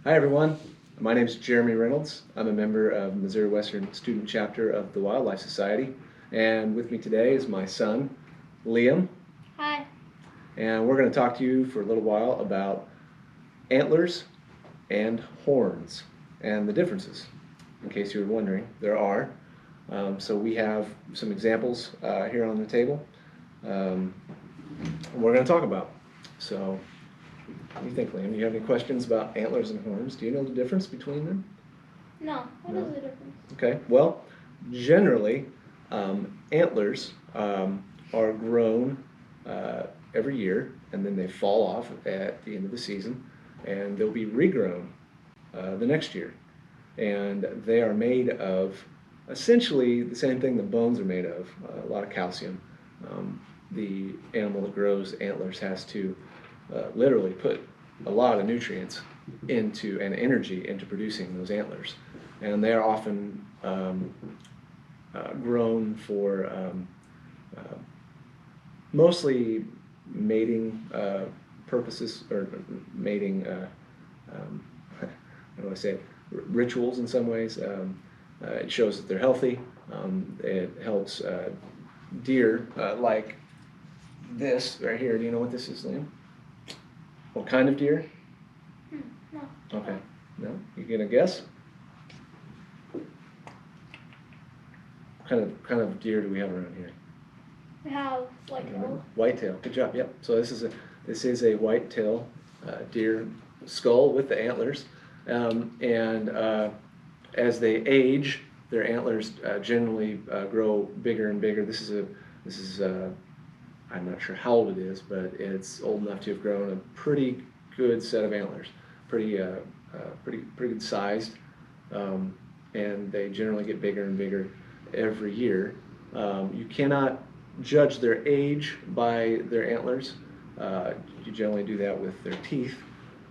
Hi everyone, my name is Jeremy Reynolds. I'm a member of Missouri Western Student Chapter of the Wildlife Society, and with me today is my son, Liam. Hi. And we're going to talk to you for a little while about antlers and horns and the differences. In case you were wondering, there are. So we have some examples here on the table we're going to talk about. So what do you think, Liam? Do you have any questions about antlers and horns? Do you know the difference between them? No. What is the difference? Okay, well, generally, antlers are grown every year, and then they fall off at the end of the season, and they'll be regrown the next year. And they are made of essentially the same thing that bones are made of, a lot of calcium. The animal that grows antlers has to literally put a lot of nutrients into and energy into producing those antlers, and they are often grown for mostly mating purposes, or mating how do I say it? Rituals in some ways. It shows that they're healthy. It helps deer like this right here. Do you know what this is, Liam? What kind of deer? No. Okay. No? You gonna guess? What kind of deer do we have around here? We have like Whitetail. Good job. Yep. So this is a whitetail deer skull with the antlers, and as they age, their antlers generally grow bigger and bigger. This is I'm not sure how old it is, but it's old enough to have grown a pretty good set of antlers, pretty good sized, and they generally get bigger and bigger every year. You cannot judge their age by their antlers. You generally do that with their teeth,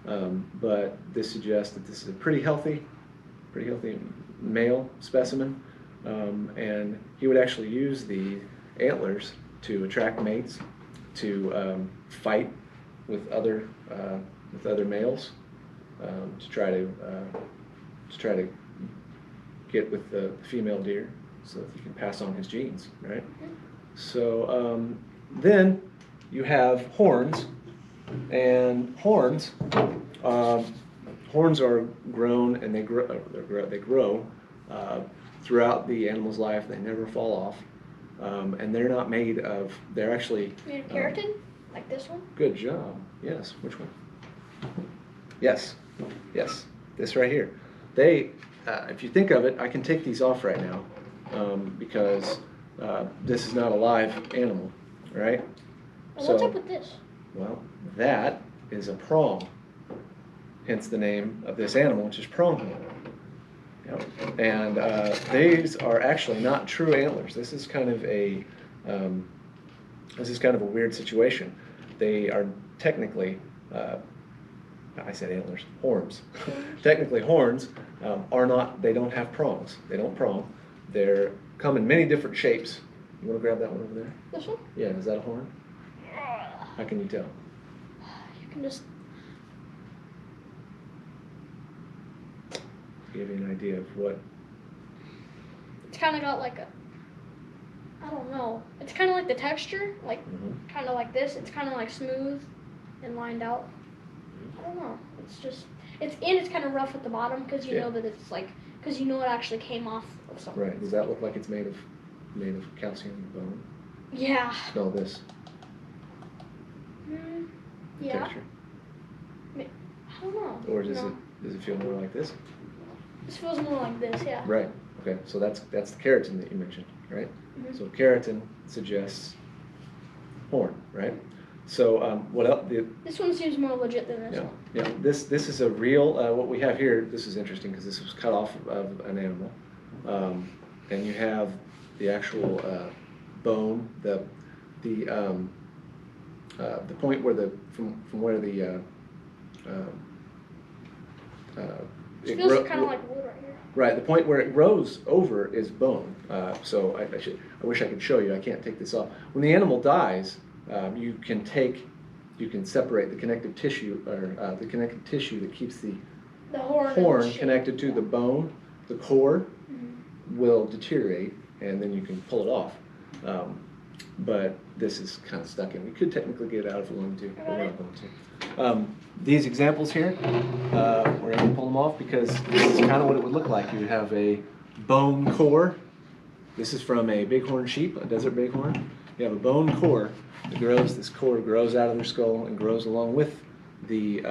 but this suggests that this is a pretty healthy male specimen, and he would actually use the antlers to attract mates, to fight with other males, to try to get with the female deer so that he can pass on his genes, right? So then you have horns, and horns are grown, and they grow throughout the animal's life. They never fall off. And they're not made of, they're actually... Made of keratin? Like this one? Good job. Yes. Which one? Yes. Yes. This right here. They, if you think of it, I can take these off right now because this is not a live animal, right? Well, what's up with this? Well, that is a prong. Hence the name of this animal, which is pronghorn. And these are actually not true antlers. This is kind of a weird situation. They are technically, I said antlers, horns. Technically, horns are not. They don't have prongs. They don't prong. They come in many different shapes. You want to grab that one over there? This one? Yeah. Is that a horn? How can you tell? You can just give you an idea of what. It's kind of got like I don't know. It's kind of like the texture, like kind of like this. It's kind of like smooth and lined out. I don't know. It's kind of rough at the bottom because you know that it's like, because you know it actually came off of something. Right. Does that look like it's made of calcium bone? Yeah. Smell this. Yeah. Texture. I don't know. Or does it feel more like this? This feels more like this, yeah. Right. Okay. So that's the keratin that you mentioned, right? So keratin suggests horn, right? So what else? This one seems more legit than this one. Yeah. This is a real. What we have here. This is interesting because this was cut off of an animal, and you have the actual bone, the point where from where the it feels kind of like wood right here. Right, the point where it grows over is bone. So I wish I could show you. I can't take this off. When the animal dies, you can separate the connective tissue, or the connective tissue that keeps the The horn. horn connected to the bone, the core, Mm-hmm. will deteriorate, and then you can pull it off. But this is kind of stuck in. We could technically get it out if we wanted to, but we're not going to. These examples here, we're able to pull them off because this is kind of what it would look like. You would have a bone core. This is from a bighorn sheep, a desert bighorn. You have a bone core that grows. This core grows out of their skull and grows along with the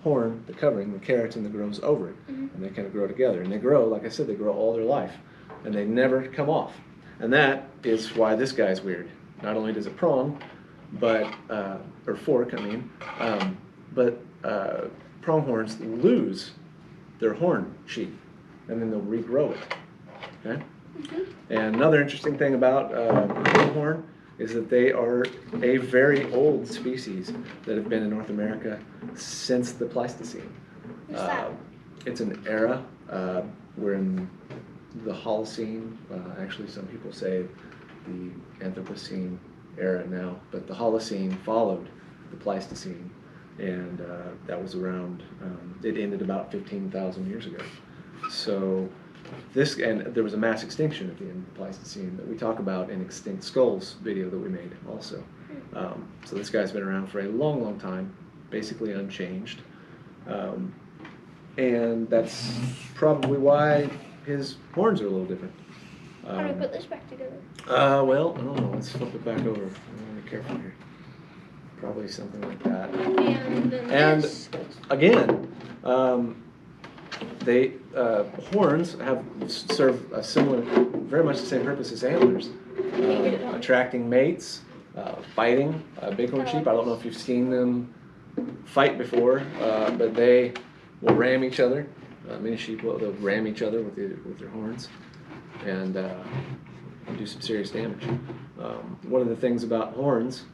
horn, the covering, the keratin that grows over it. Mm-hmm. And they kind of grow together. And they grow, like I said, they grow all their life. And they never come off. And that is why this guy's weird. Not only does it prong, but, or fork, I mean, but pronghorns lose their horn sheath, and then they'll regrow it, okay? Mm-hmm. And another interesting thing about pronghorn is that they are a very old species that have been in North America since the Pleistocene. What's that? It's an era. We're in the Holocene. Actually, some people say the Anthropocene era now, but the Holocene followed the Pleistocene, and that was around, it ended about 15,000 years ago. So this, and there was a mass extinction at the end of the Pleistocene that we talk about in Extinct Skulls video that we made also. So this guy's been around for a long, long time, basically unchanged. And that's probably why his horns are a little different. How do we put this back together? Well, I don't know. Let's flip it back over. I want to be careful here. Probably something like that. And then And this. again, they horns have serve a similar, very much the same purpose as antlers, attracting mates, fighting. Bighorn sheep. I don't know if you've seen them fight before, but they will ram each other. Many sheep will they'll ram each other with their horns, and do some serious damage. One of the things about horns,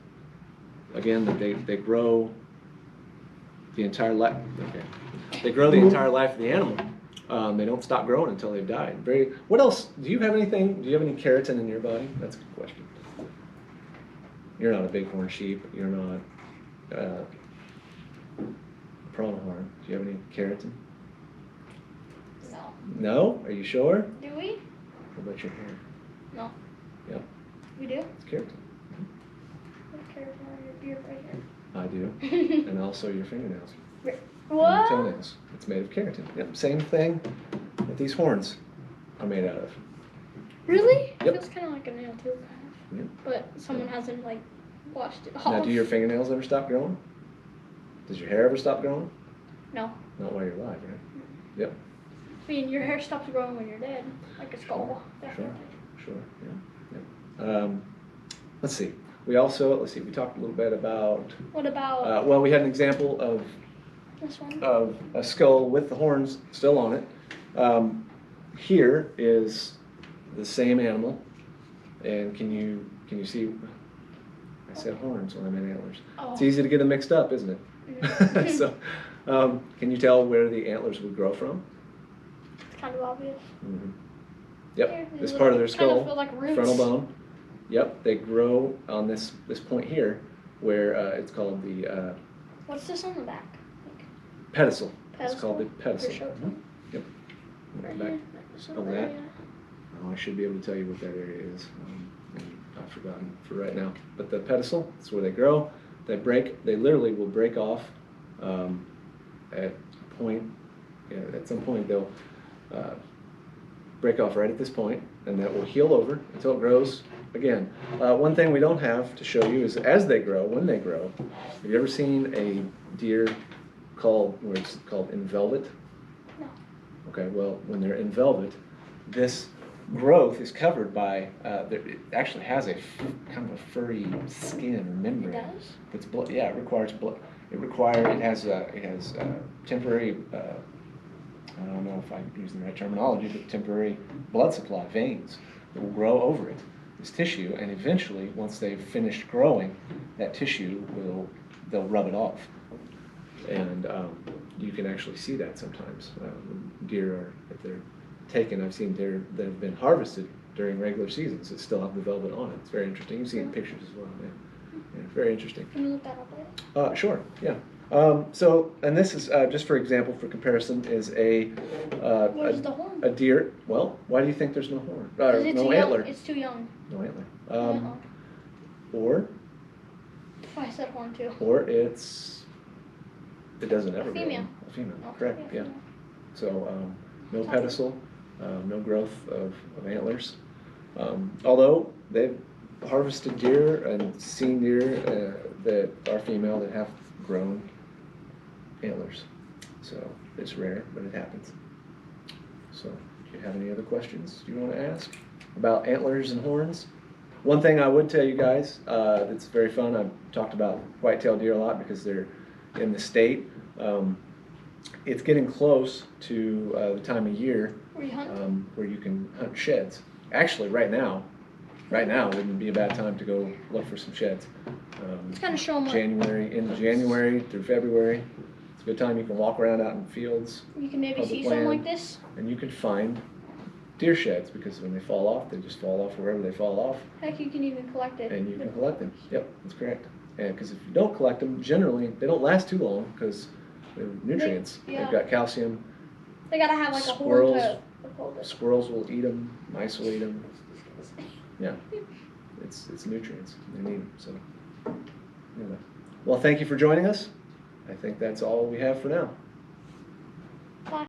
again, that they grow the entire life. Okay, they grow the entire life of the animal. They don't stop growing until they've died. What else? Do you have anything? Do you have any keratin in your body? That's a good question. You're not a bighorn sheep. You're not a pronghorn. Do you have any keratin? No. No? Are you sure? Do we? What about your hair? No. Yep, We do? it's keratin. What cares about your beard right I do. here? And also your fingernails. And your What? toenails. It's made of keratin. Yep, same thing that these horns are made out of. Really? Yep. It feels kind of like a nail too, kind of. Yep. But someone hasn't like washed it off. Now, do your fingernails ever stop growing? Does your hair ever stop growing? No. Not while you're alive, right? Yep. I mean, your hair stops growing when you're dead, like a skull. Definitely. Sure, yeah. Let's see. We also, we talked a little bit about, What about well, we had an example this one? of a skull with the horns still on it. Here is the same animal, and can you see? I said horns when I meant antlers. Oh. It's easy to get them mixed up, isn't it? Mhm. So, can you tell where the antlers would grow from? It's kind of obvious. Mm-hmm. Here, Yep, these this little- part of their kind of skull, feel like roots. frontal bone. Yep, they grow on this point here, where it's called the What's this on the back? Like, pedicel. It's called the pedicel? pedicel. Here, show it. Mhm. Yep. Right Back. here. This Oh, little that? area. Oh, I should be able to tell you what that area is. And I've forgotten for right now. But the pedicel, that's where they grow. They literally will break off at a point. Yeah, at some point they'll break off right at this point, and that will heal over until it grows again. One thing we don't have to show you is as they grow, when they grow. Have you ever seen a deer where it's called in velvet? No. Okay, well, when they're in velvet, this growth is covered by, it actually has a kind of a furry skin or membrane. It does? That's blood. Yeah, it requires blood. It has temporary. I don't know if I'm using the right terminology, but temporary blood supply veins that will grow over it, this tissue, and eventually, once they've finished growing, that tissue they'll rub it off, and you can actually see that sometimes. Deer are, if they're taken, I've seen deer that have been harvested during regular seasons that still have the velvet on it. It's very interesting. You see it in pictures as well. Yeah, very interesting. Can you look that up later? Sure, yeah. So, and this is, just for example, for comparison, is Where's the horn? a deer. Well, why do you think there's no horn? 'Cause it's No young. antler. It's too young. No antler. Uh-uh. Or I said horn too. it doesn't ever grow. Female. A female, Oh, correct, yeah. female. So, no pedicel, no growth of antlers. Although they've harvested deer and seen deer that are female that have grown antlers. So it's rare, but it happens. So do you have any other questions you want to ask about antlers and horns? One thing I would tell you guys that's very fun, I've talked about white-tailed deer a lot because they're in the state. It's getting close to the time of year Where you hunt? where you can hunt sheds. Actually, right now wouldn't be a bad time to go look for some sheds. It's kind of show them. January through February, it's a good time. You can walk around out in fields, You can maybe public see something land. like this. and you can find deer sheds because when they fall off, they just fall off wherever they fall off, Heck, you can even collect it. and you can collect them. Yep, that's correct. And because if you don't collect them, generally they don't last too long because they're nutrients. yeah. They've got calcium. They gotta have like a horn Squirrels. to hold it. Squirrels will eat them. Mice will eat them. Yeah, it's nutrients. They need them. So, anyway. Well, thank you for joining us. I think that's all we have for now.